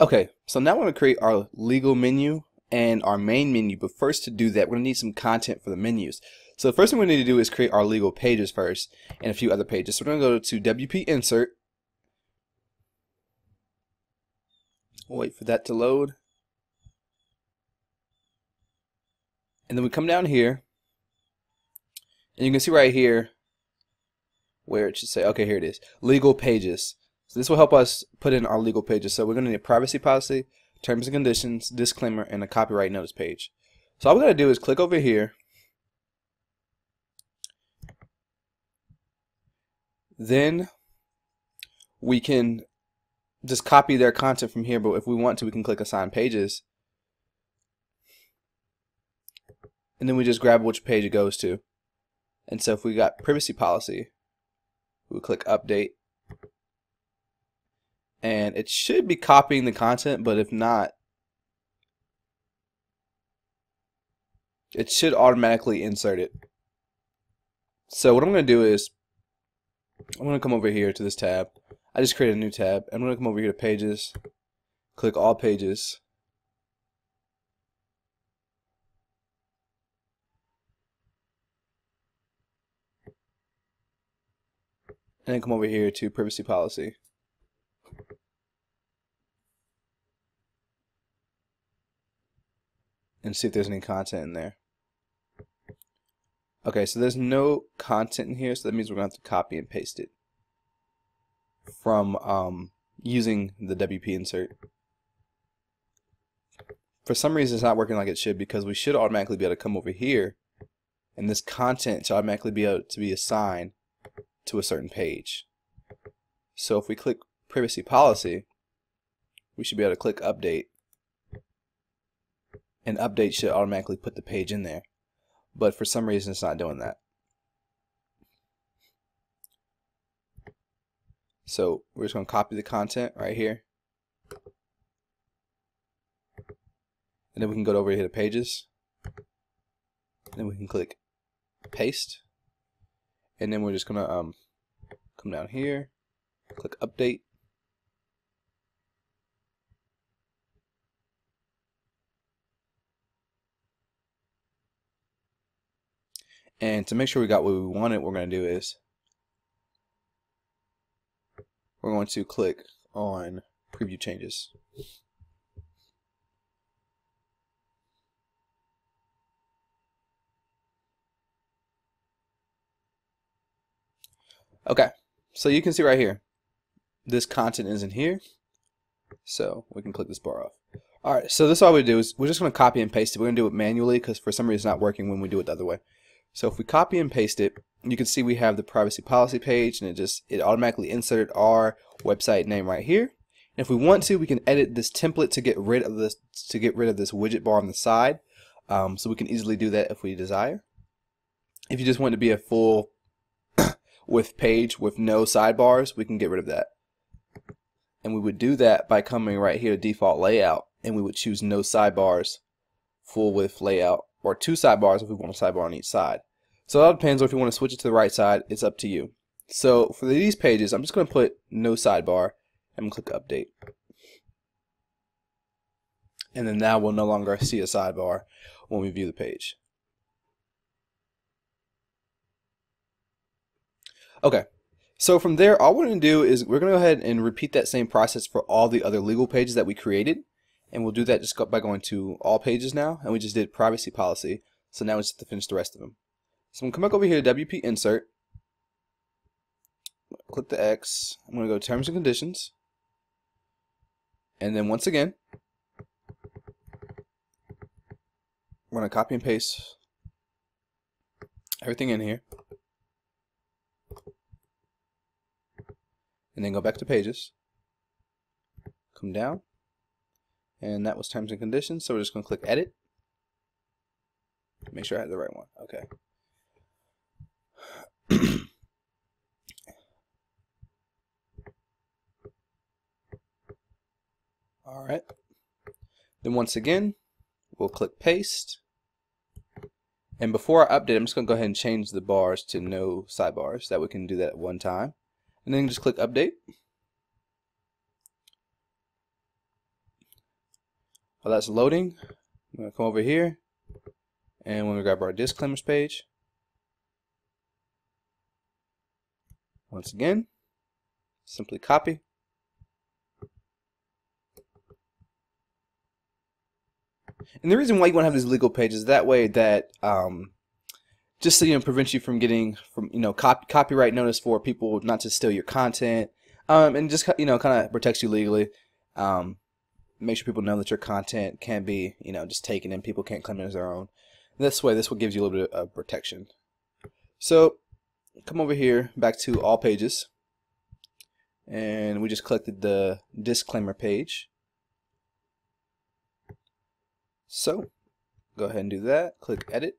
Okay, so now we're going to create our legal menu and our main menu, but first to do that we're going to need some content for the menus. So the first thing we need to do is create our legal pages first and a few other pages. So we're going to go to WP Insert. We'll wait for that to load. And then we come down here and you can see right here where it should say, okay, here it is, legal pages. So this will help us put in our legal pages. So we're going to need a privacy policy, terms and conditions, disclaimer, and a copyright notice page. So all we're going to do is click over here. Then we can just copy their content from here, but if we want to, we can click assign pages. And then we just grab which page it goes to. And so if we got privacy policy, we'll click update. And it should be copying the content, but if not, it should automatically insert it. So what I'm going to do is I'm going to come over here to this tab. I just created a new tab. I'm going to come over here to pages, click all pages, and then come over here to privacy policy. And see if there's any content in there. Okay, so there's no content in here, so that means we're going to have to copy and paste it from using the WP insert. For some reason it's not working like it should, because we should automatically be able to come over here and this content should automatically be able to be assigned to a certain page. So if we click privacy policy, we should be able to click update, and update should automatically put the page in there. But for some reason it's not doing that. So we're just going to copy the content right here, and then we can go over here to pages, and then we can click paste, and then we're just going to come down here, click update, and to make sure we got what we wanted, what we're going to do is we're going to click on preview changes. Okay, so you can see right here, this content isn't here, so we can click this bar off. Alright, so this all we do is we're just going to copy and paste it. We're going to do it manually because for some reason it's not working when we do it the other way. So if we copy and paste it, you can see we have the privacy policy page, and it automatically inserted our website name right here. And if we want to, we can edit this template to get rid of this widget bar on the side. So we can easily do that if we desire. If you just want it to be a full with page with no sidebars, we can get rid of that. And we would do that by coming right here to default layout, and we would choose no sidebars, full width layout, or two sidebars if we want a sidebar on each side. So it all depends, or if you want to switch it to the right side, it's up to you. So for these pages, I'm just going to put no sidebar, and click update. And then now we'll no longer see a sidebar when we view the page. Okay, so from there, all we're going to do is we're going to go ahead and repeat that same process for all the other legal pages that we created. And we'll do that just by going to all pages now, and we just did privacy policy. So now we just have to finish the rest of them. So I'm going to come back over here to WP Insert, click the X, I'm going to go to Terms and Conditions, and then once again, I'm going to copy and paste everything in here, and then go back to pages, come down, and that was terms and conditions, so we're just going to click edit. Make sure I have the right one. Okay. Alright. Then once again, we'll click paste. And before I update, I'm just going to go ahead and change the bars to no sidebars. That we can do that at one time. And then just click update. While that's loading, I'm going to come over here and we're going to grab our disclaimers page. Once again, simply copy. And the reason why you want to have these legal pages that way that just so prevents you from getting copyright notice for people not to steal your content, and just kind of protects you legally. Make sure people know that your content can't be just taken and people can't claim it as their own. And this way, this will give you a little bit of protection. So come over here back to all pages, and we just collected the disclaimer page. So go ahead and do that. Click edit.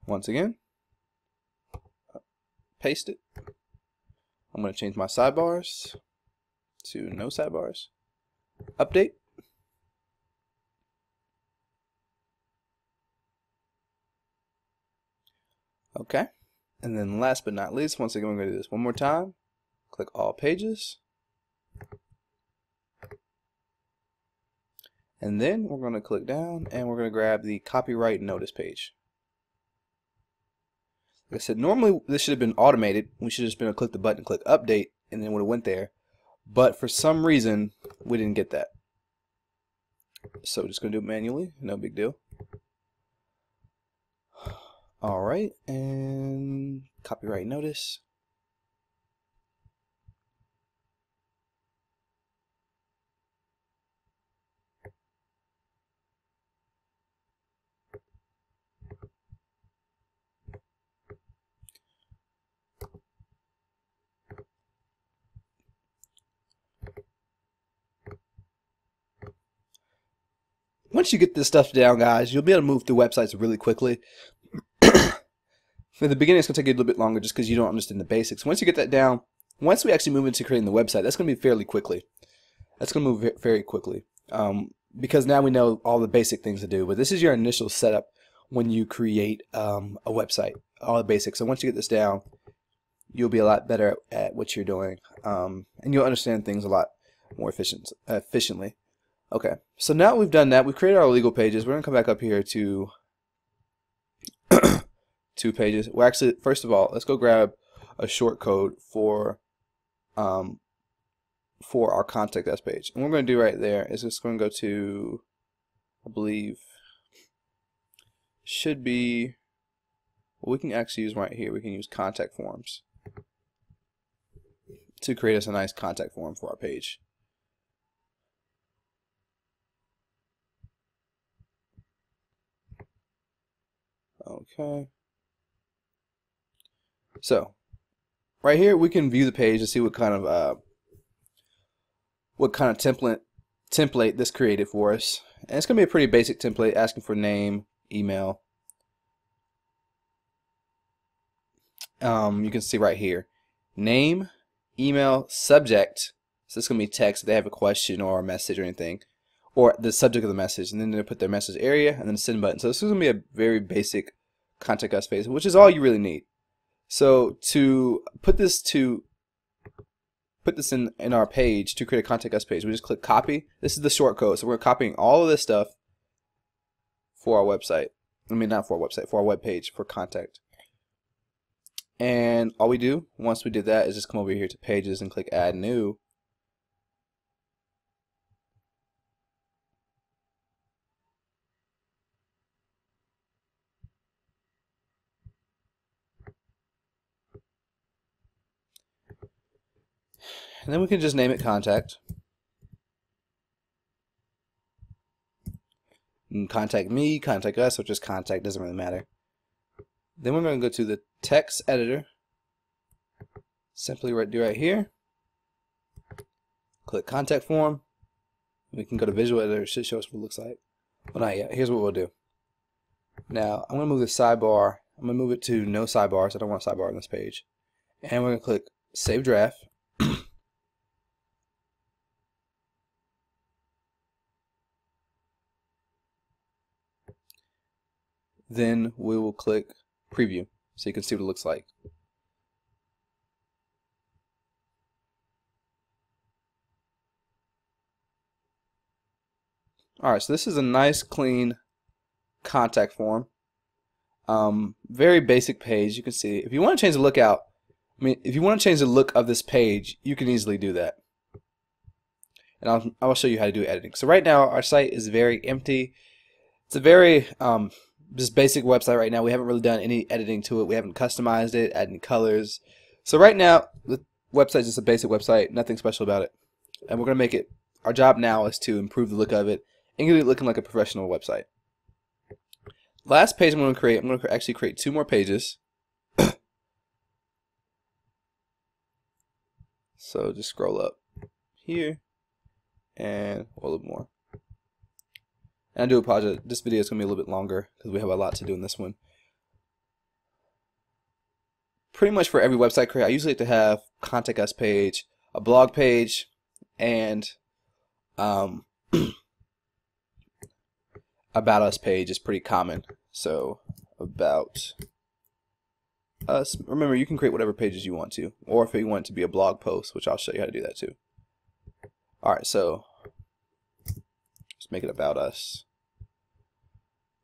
Once again, paste it. I'm going to change my sidebars to no sidebars. Update. Okay. And then last but not least, once again, we're going to do this one more time. Click all pages. And then we're going to click down and we're going to grab the copyright notice page. Like I said, normally this should have been automated. We should have just been able to click the button, click update, and then it would have went there. But for some reason, we didn't get that. So we're just going to do it manually. No big deal. Alright, and copyright notice. Once you get this stuff down, guys, you'll be able to move through websites really quickly. For the beginning, it's going to take you a little bit longer just because you don't understand the basics. Once you get that down, once we actually move into creating the website, that's going to be fairly quickly. That's going to move very quickly because now we know all the basic things to do. But this is your initial setup when you create a website, all the basics. So once you get this down, you'll be a lot better at what you're doing, and you'll understand things a lot more efficiently. Okay, so now we've done that. We've created our legal pages. We're going to come back up here to 2 pages. Well, actually, first of all, let's go grab a short code for our contact us page. And what we're going to do right there is just going to go to, I believe, should be, well, we can actually use right here. We can use contact forms to create us a nice contact form for our page. Okay. So right here we can view the page to see what kind of template this created for us. And it's going to be a pretty basic template asking for name, email. You can see right here, name, email, subject. So it's going to be text if they have a question or a message or anything, or the subject of the message, and then they put their message area and then the send button. So this is going to be a very basic contact us page, which is all you really need. So to put this in our page, to create a contact us page, we just click copy. This is the short code. So we're copying all of this stuff for our website. I mean, not for our website, for our web page, for contact. And all we do once we did that is just come over here to pages and click add new. And then we can just name it contact. And contact me, contact us, or just contact, doesn't really matter. Then we're going to go to the text editor. Simply do right here. Click contact form. We can go to visual editor. It should show us what it looks like. But not yet. Here's what we'll do. Now I'm going to move the sidebar. I'm going to move it to no sidebars. I don't want a sidebar on this page. And we're going to click save draft. Then we will click preview. so you can see what it looks like. Alright, so this is a nice clean contact form. Very basic page. You can see if you want to change the look out, if you want to change the look of this page, you can easily do that. And I'll show you how to do editing. So right now our site is very empty. It's a very just basic website right now. We haven't really done any editing to it. We haven't customized it, added any colors. So right now the website is just a basic website, nothing special about it. And we're gonna make it, our job now is to improve the look of it and get it looking like a professional website. Last page I'm going to actually create 2 more pages. So just scroll up here and a little more. And I do apologize, this video is going to be a little bit longer because we have a lot to do in this one. Pretty much for every website create, I usually like to have contact us page, a blog page, and about us page is pretty common. So about us, remember you can create whatever pages you want to, or if you want it to be a blog post, which I'll show you how to do that too. Alright, so let's make it about us.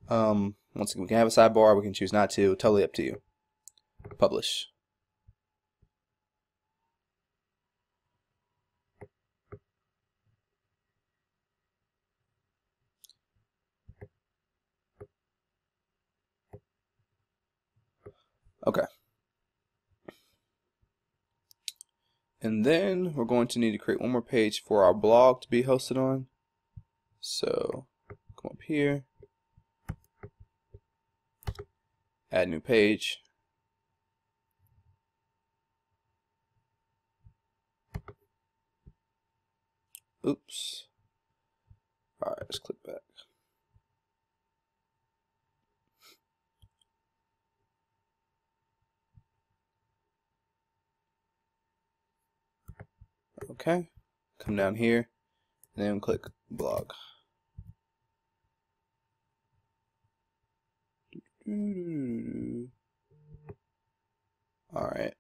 Once again, we can have a sidebar, we can choose not to, totally up to you. Publish. Okay. And then we're going to need to create one more page for our blog to be hosted on. So come up here, add new page. Oops. Alright, let's click back. Okay, come down here and then click blog. Alright.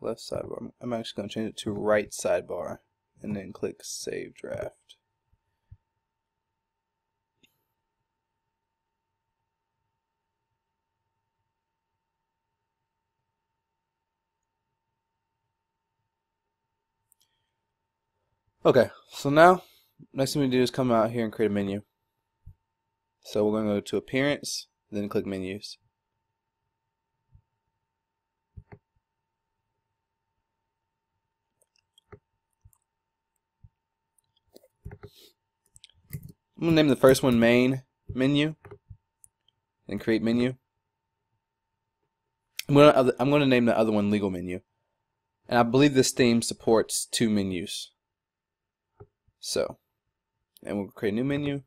Left sidebar. I'm actually going to change it to right sidebar and then click save draft. Okay, so now next thing we do is come out here and create a menu. So we're going to go to appearance, then click menus. I'm going to name the first one main menu and create menu. I'm going to name the other one legal menu. And I believe this theme supports 2 menus. So, and we'll create a new menu.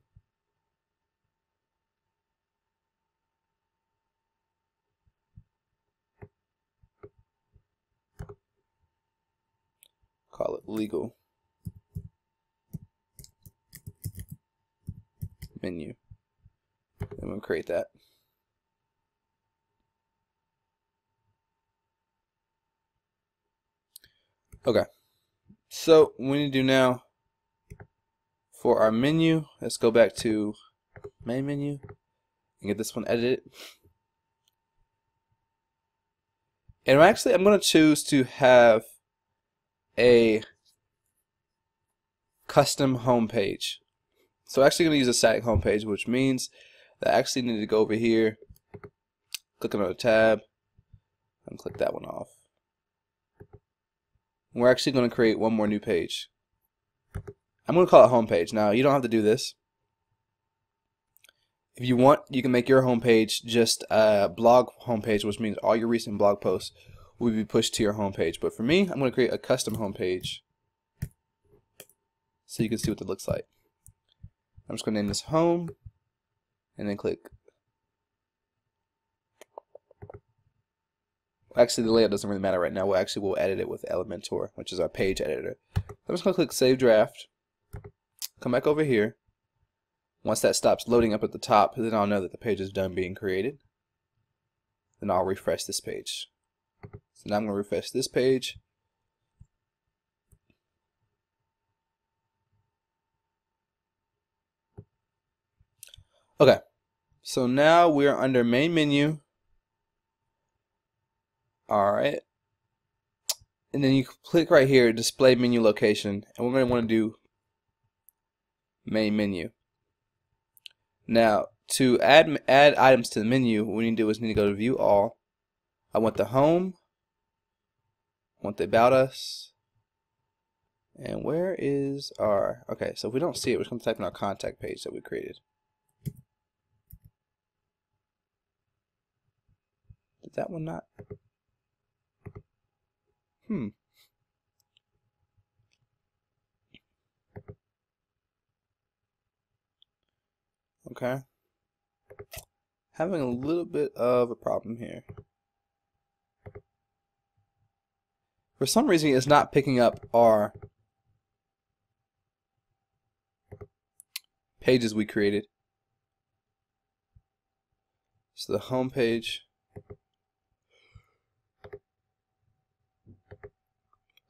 Call it legal menu. And we'll create that. Okay. So what we need to do now for our menu, let's go back to main menu and get this one edited. And actually I'm going to choose to have a custom home page. So I'm actually going to use a static home page, which means that I actually need to go over here, click on another tab, and click that one off. We're actually going to create one more new page. I'm going to call it home page. Now you don't have to do this. If you want, you can make your home page just a blog home page, which means all your recent blog posts will be pushed to your home page. But for me, I'm going to create a custom home page so you can see what it looks like. I'm just going to name this home and then click. Actually, the layout doesn't really matter right now. We'll edit it with Elementor, which is our page editor. I'm just going to click Save Draft. Come back over here. Once that stops loading up at the top, then I'll know that the page is done being created. Then I'll refresh this page. So now I'm going to refresh this page. Okay, so now we're under main menu. Alright. And then you click right here, display menu location, and we're going to want to do main menu. Now, to add items to the menu, what we need to do is need to go to view all. I want the home, I want the about us, and where is our, okay, so if we don't see it, we're just going to type in our contact page that we created. Did that one not? Okay. Having a little bit of a problem here. For some reason, it's not picking up our pages we created. So the home page,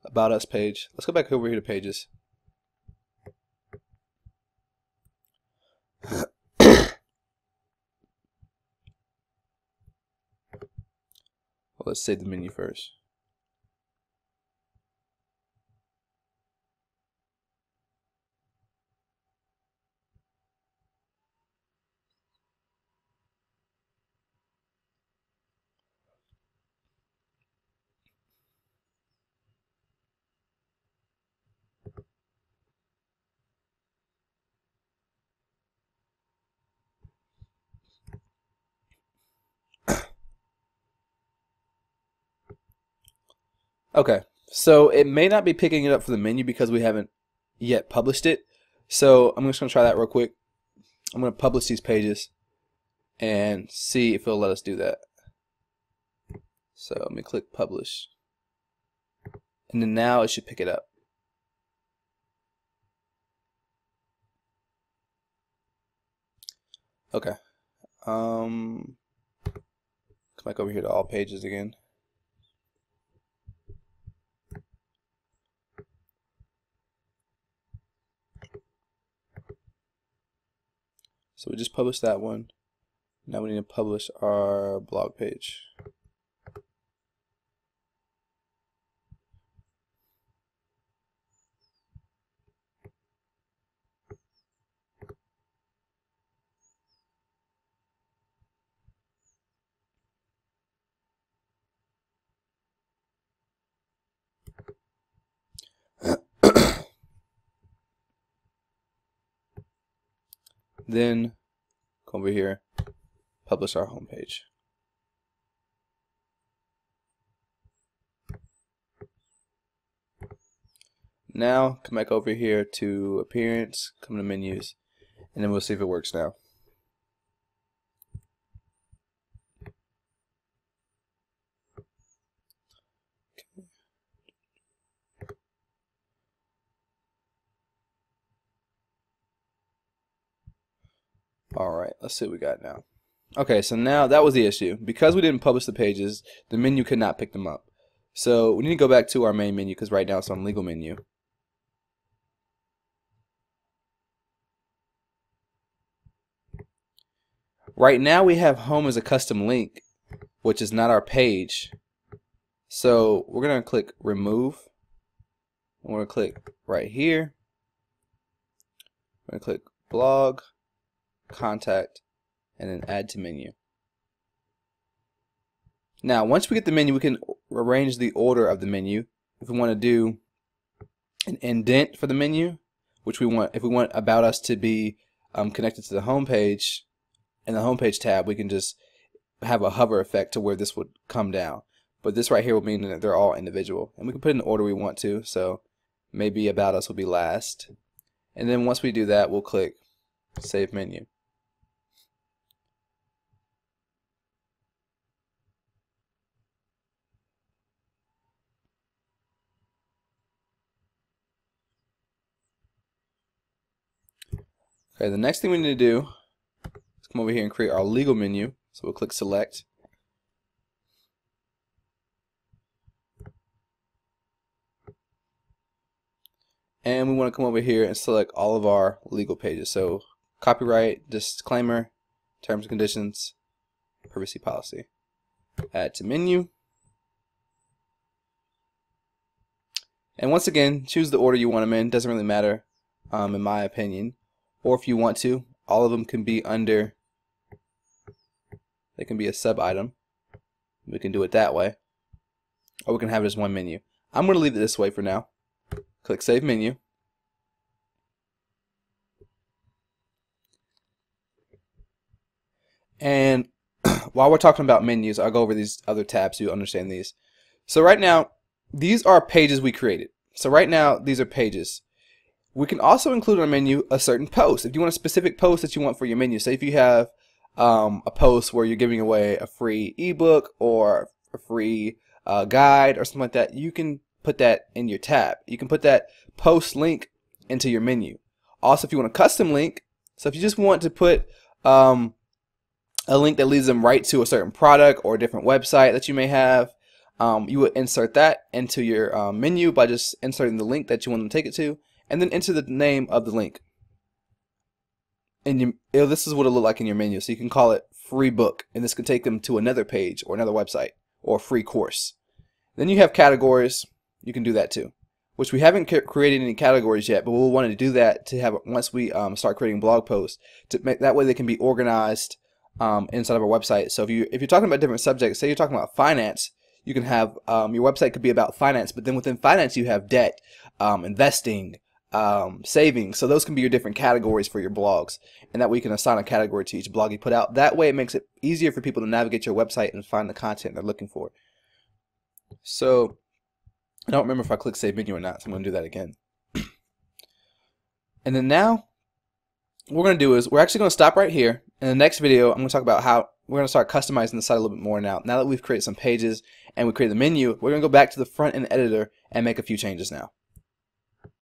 about us page. Let's go back over here to pages. Well, let's save the menu first. Okay, so it may not be picking it up for the menu because we haven't yet published it. So I'm just going to try that real quick. I'm going to publish these pages and see if it'll let us do that. So let me click publish. And then now it should pick it up. Okay. Come back over here to all pages again. So we just published that one. Now we need to publish our blog page. Then go over here, publish our home page. Now come back over here to appearance, come to menus, and then we'll see if it works now. Alright, let's see what we got now. Okay, so now that was the issue. Because we didn't publish the pages, the menu could not pick them up. So we need to go back to our main menu because right now it's on legal menu. Right now we have home as a custom link, which is not our page. So we're going to click remove. And we're going to click right here. We're going to click blog, contact, and then add to menu. Now once we get the menu, we can arrange the order of the menu. If we want to do an indent for the menu, which we want, if we want about us to be connected to the home page, in the home page tab, we can just have a hover effect to where this would come down. But this right here will mean that they're all individual, and we can put in the order we want to. So maybe about us will be last, and then once we do that, we'll click save menu. Okay, the next thing we need to do is come over here and create our legal menu. So we'll click select. And we want to come over here and select all of our legal pages. So copyright, disclaimer, terms and conditions, privacy policy. Add to menu. And once again, choose the order you want them in. Doesn't really matter, in my opinion. Or if you want to, all of them can be under, they can be a sub item. We can do it that way. Or we can have it as one menu. I'm going to leave it this way for now. Click Save Menu. And while we're talking about menus, I'll go over these other tabs so you understand these. So right now, these are pages we created. So right now, these are pages. We can also include in our menu a certain post. If you want a specific post that you want for your menu, say if you have a post where you're giving away a free ebook or a free guide or something like that, you can put that in your tab. You can put that post link into your menu. Also, if you want a custom link, so if you just want to put a link that leads them right to a certain product or a different website that you may have, you would insert that into your menu by just inserting the link that you want them to take it to, and then enter the name of the link. And this is what it'll look like in your menu. So you can call it free book, and this can take them to another page or another website or free course. Then you have categories. You can do that too, which we haven't created any categories yet, but we'll want to do that to have once we start creating blog posts, to make that way they can be organized inside of our website. So if you're talking about different subjects, say you're talking about finance, you can have your website could be about finance, but then within finance you have debt, investing, savings. So those can be your different categories for your blogs, and that way you can assign a category to each blog you put out. That way it makes it easier for people to navigate your website and find the content they're looking for. So I don't remember if I clicked Save Menu or not, so I'm going to do that again. And then now what we're going to do is we're actually going to stop right here. In the next video, I'm going to talk about how we're going to start customizing the site a little bit more now. Now that we've created some pages and we created the menu, we're going to go back to the front end editor and make a few changes now.